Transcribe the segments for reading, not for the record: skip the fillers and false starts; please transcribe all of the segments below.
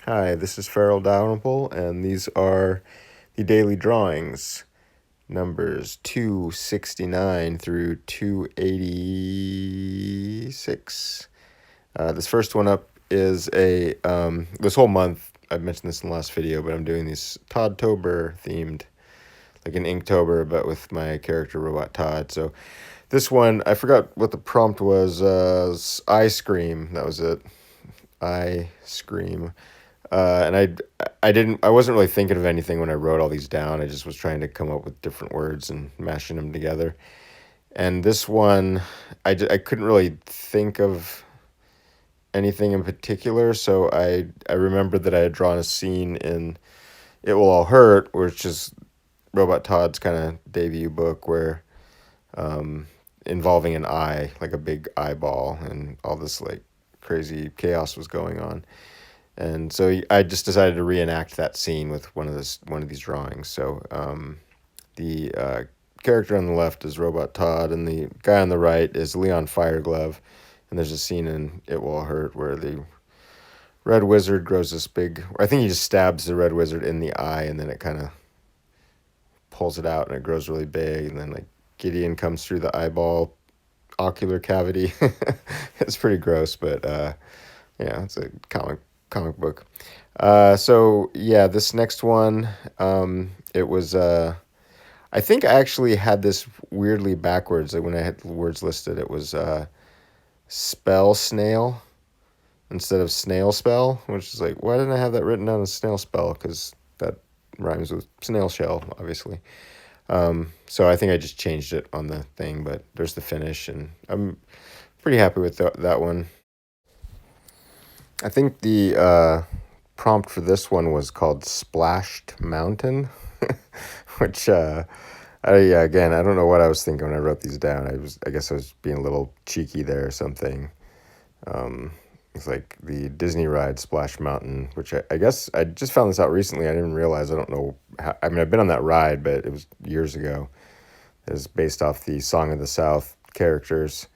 Hi, this is Farel Dalrymple, and these are the daily drawings, numbers 269 through 286. This first one up is this whole month, I've mentioned this in the last video, but I'm doing these Toddtober themed, like an Inktober, but with my character Robot Todd. So this one, I forgot what the prompt was, I Scream, that was it. I Scream. I wasn't really thinking of anything when I wrote all these down. I just was trying to come up with different words and mashing them together. And this one, I couldn't really think of anything in particular, so I remembered that I had drawn a scene in It Will All Hurt, which is Robot Todd's kind of debut book, where involving an eye, like a big eyeball, and all this like crazy chaos was going on. And so I just decided to reenact that scene with one of these drawings. So the character on the left is Robot Todd, and the guy on the right is Leon Fireglove. And there's a scene in It Will Hurt where the Red Wizard grows this big. I think he just stabs the Red Wizard in the eye, and then it kind of pulls it out, and it grows really big. And then like Gideon comes through the eyeball ocular cavity. It's pretty gross, but yeah, it's a comic book. So yeah, this next one, it was I think I actually had this weirdly backwards. Like when I had the words listed, it was spell snail instead of snail spell, which is like, why didn't I have that written down as snail spell? Because that rhymes with snail shell, obviously. So I think I just changed it on the thing, but there's the finish, and I'm pretty happy with that one. I think the prompt for this one was called Splashed Mountain, which again, I don't know what I was thinking when I wrote these down. I guess I was being a little cheeky there or something. It's like the Disney ride Splash Mountain, which I guess I just found this out recently. I didn't realize. I don't know how, I mean, I've been on that ride, but it was years ago. It was based off the Song of the South characters.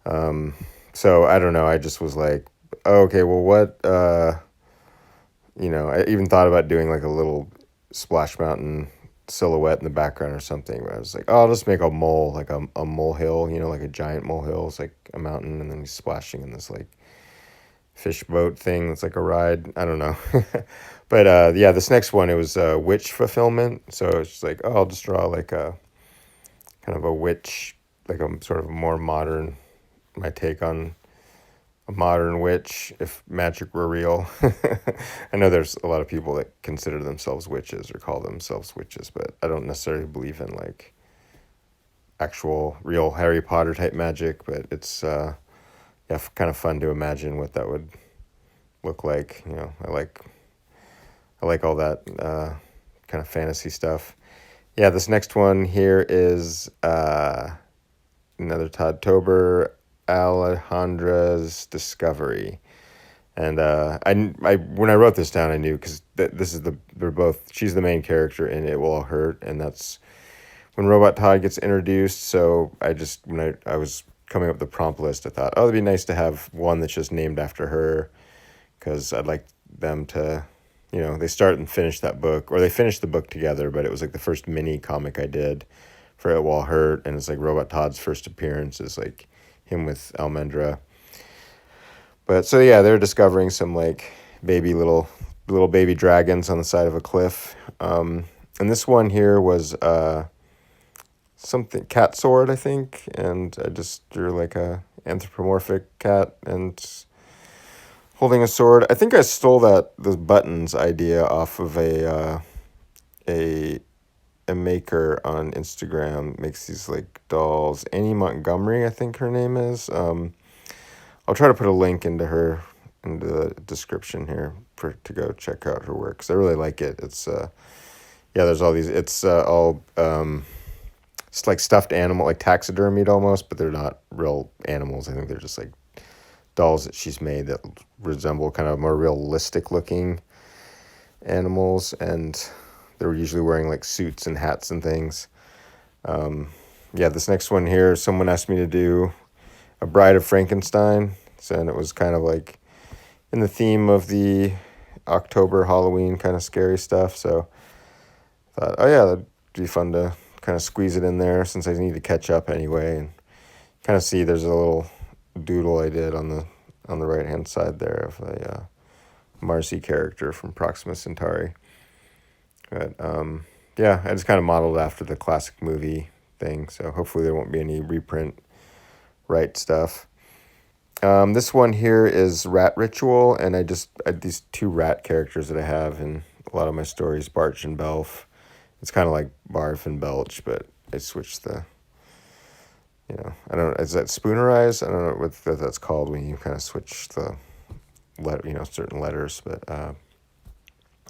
So I don't know. I just was like, oh, okay, well, what, I even thought about doing like a little Splash Mountain silhouette in the background or something. But I was like, oh, I'll just make a mole, like a molehill, like a giant molehill. It's like a mountain, and then he's splashing in this like fish boat thing. It's like a ride. I don't know. But yeah, this next one, it was witch fulfillment. So it's just like, oh, I'll just draw like a kind of a witch, like a sort of more modern, my take on a modern witch if magic were real. I know there's a lot of people that consider themselves witches or call themselves witches, but I don't necessarily believe in like actual real Harry Potter type magic, but it's yeah, kind of fun to imagine what that would look like. I like all that kind of fantasy stuff. Yeah, this next one here is another Toddtober, Alejandra's Discovery. And I when I wrote this down, I knew because she's the main character in It Will All Hurt, and that's when Robot Todd gets introduced. So when I was coming up with the prompt list, I thought, oh, it'd be nice to have one that's just named after her, because I'd like them to, they start and finish that book, or they finish the book together, but it was like the first mini comic I did for It Will All Hurt, and it's like Robot Todd's first appearance is like him with Almendra. But so yeah, they're discovering some like little baby dragons on the side of a cliff. And this one here was something cat sword, I think, and I just drew like a anthropomorphic cat and holding a sword. I think I stole the buttons idea off of a maker on Instagram. Makes these like dolls. Annie Montgomery, I think her name is. I'll try to put a link into the description here to go check out her work, because I really like it. It's yeah, there's all these. It's all it's like stuffed animal, like taxidermied almost, but they're not real animals. I think they're just like dolls that she's made that resemble kind of more realistic looking animals, and they're usually wearing like suits and hats and things. Yeah, this next one here, someone asked me to do a Bride of Frankenstein, and it was kind of like in the theme of the October Halloween kind of scary stuff. So thought, oh yeah, that'd be fun to kind of squeeze it in there since I need to catch up anyway, and kind of see there's a little doodle I did on the right hand side there of a Marcy character from Proxima Centauri. But yeah, I just kind of modeled after the classic movie thing, so hopefully there won't be any reprint right stuff. This one here is Rat Ritual, and I these two rat characters that I have in a lot of my stories, Barch and Belf. It's kind of like Barf and Belch, but I switched the, I don't know, is that spoonerized? I don't know what that's called when you kind of switch the certain letters, but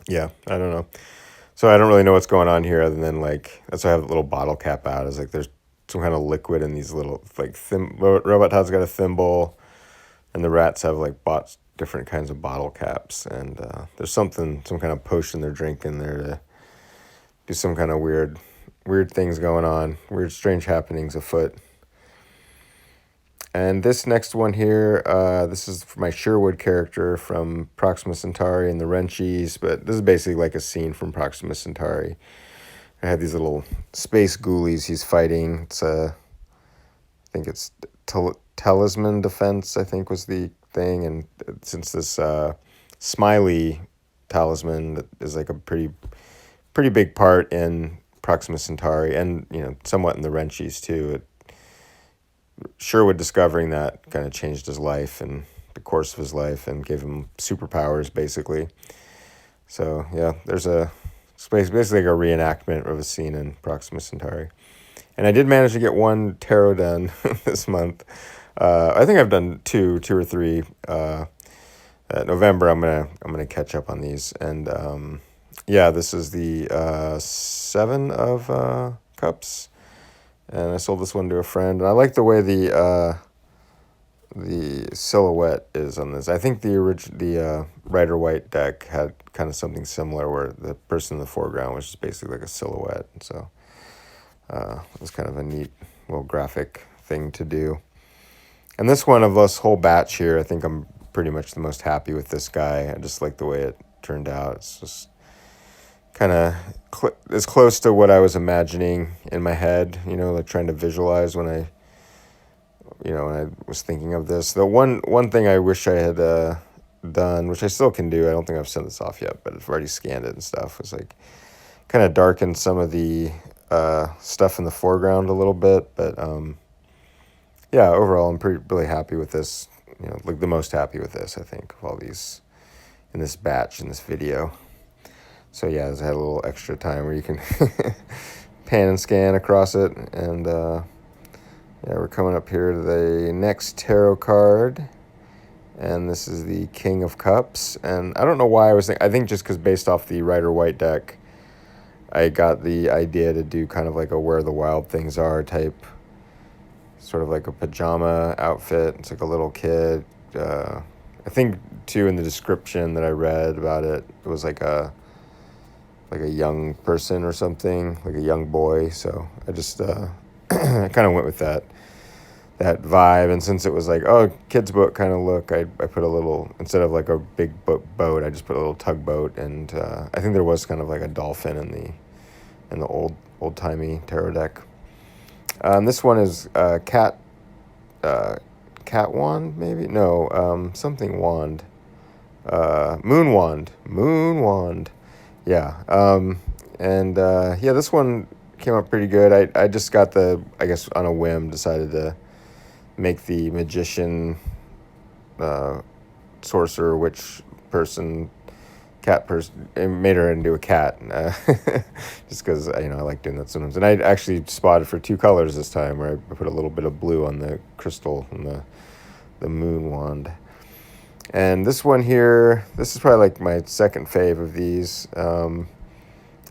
yeah, I don't know. So I don't really know what's going on here other than like, that's why I have the little bottle cap out. Is like there's some kind of liquid in these little, like, Robot Todd's got a thimble, and the rats have like different kinds of bottle caps, and there's some kind of potion they're drinking there to do some kind of weird things going on, weird strange happenings afoot. And this next one here, this is my Sherwood character from Proxima Centauri and the Wrenchies, but this is basically like a scene from Proxima Centauri. I had these little space ghoulies he's fighting. It's I think it's Talisman Defense, I think was the thing, and since this smiley talisman is like a pretty big part in Proxima Centauri, and somewhat in the Wrenchies too. Sherwood discovering that kind of changed his life and the course of his life, and gave him superpowers basically. So yeah, there's basically like a reenactment of a scene in Proxima Centauri. And I did manage to get one tarot done this month. I think I've done two or three. November, I'm gonna catch up on these. And yeah, this is the 7 of Cups, and I sold this one to a friend. And I like the way the silhouette is on this. I think the Rider White deck had kind of something similar, where the person in the foreground was just basically like a silhouette. And so it was kind of a neat little graphic thing to do. And this one of this whole batch here, I think I'm pretty much the most happy with this guy. I just like the way it turned out. It's just kind of as close to what I was imagining in my head, like trying to visualize when I was thinking of this. The one thing I wish I had done, which I still can do, I don't think I've sent this off yet, but I've already scanned it and stuff, was like kind of darken some of the stuff in the foreground a little bit. But yeah, overall I'm really happy with this, like the most happy with this, I think, of all these in this batch, in this video. So yeah, I had a little extra time where you can pan and scan across it. And yeah, we're coming up here to the next tarot card, and this is the King of Cups. And I don't know why I think just because based off the Rider White deck, I got the idea to do kind of like a Where the Wild Things Are type, sort of like a pajama outfit. It's like a little kid. I think too, in the description that I read about it, it was like a young person or something, like a young boy. So I just I kind of went with that vibe. And since it was like, kid's book kind of look, I put a little, instead of like a big boat, I just put a little tugboat. And I think there was kind of like a dolphin in the old timey tarot deck. This one is cat wand, maybe? No, something wand. Moon wand. Yeah. And yeah, this one came out pretty good. I just got I guess on a whim, decided to make the magician, sorcerer, witch person, cat person, and made her into a cat, just because I like doing that sometimes. And I actually spotted for 2 colors this time, where I put a little bit of blue on the crystal and the moon wand. And this one here, this is probably like my second fave of these, and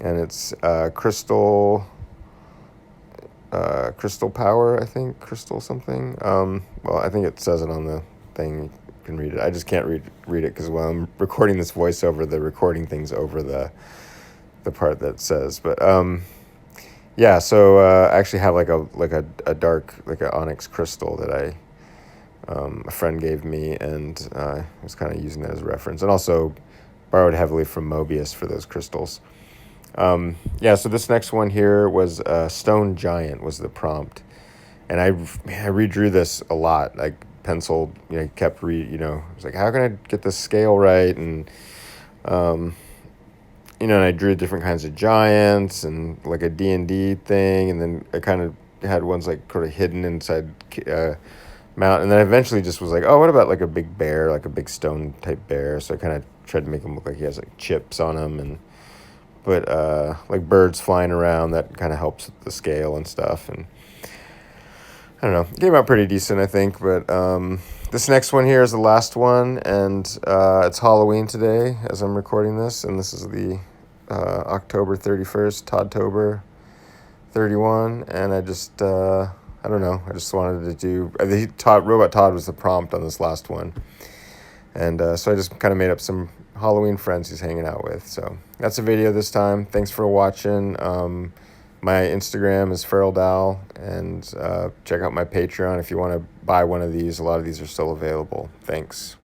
it's crystal power, I think, crystal something. Well, I think it says it on the thing. You can read it. I just can't read it because while I'm recording this voiceover, the recording thing's over the part that says. But yeah, so I actually have like a dark, like an onyx crystal that a friend gave me, and I was kind of using that as a reference. And also borrowed heavily from Mobius for those crystals. Yeah, so this next one here was Stone Giant was the prompt. And I redrew this a lot. Like penciled, kept I was like, how can I get the scale right? And, and I drew different kinds of giants and like a D&D thing. And then I kind of had ones like sort of hidden inside mountain. And then I eventually just was like, oh, what about like a big bear, like a big stone type bear? So I kind of tried to make him look like he has like chips on him, but like birds flying around, that kind of helps with the scale and stuff. And I don't know, it came out pretty decent, I think. But this next one here is the last one, and it's Halloween today as I'm recording this, and this is the October 31st, Toddtober 31, and I just, I don't know, I just wanted to do, Robot Todd was the prompt on this last one, and so I just kind of made up some Halloween friends he's hanging out with. So that's a video this time. Thanks for watching. My Instagram is Farel, and check out my Patreon if you want to buy one of these. A lot of these are still available. Thanks.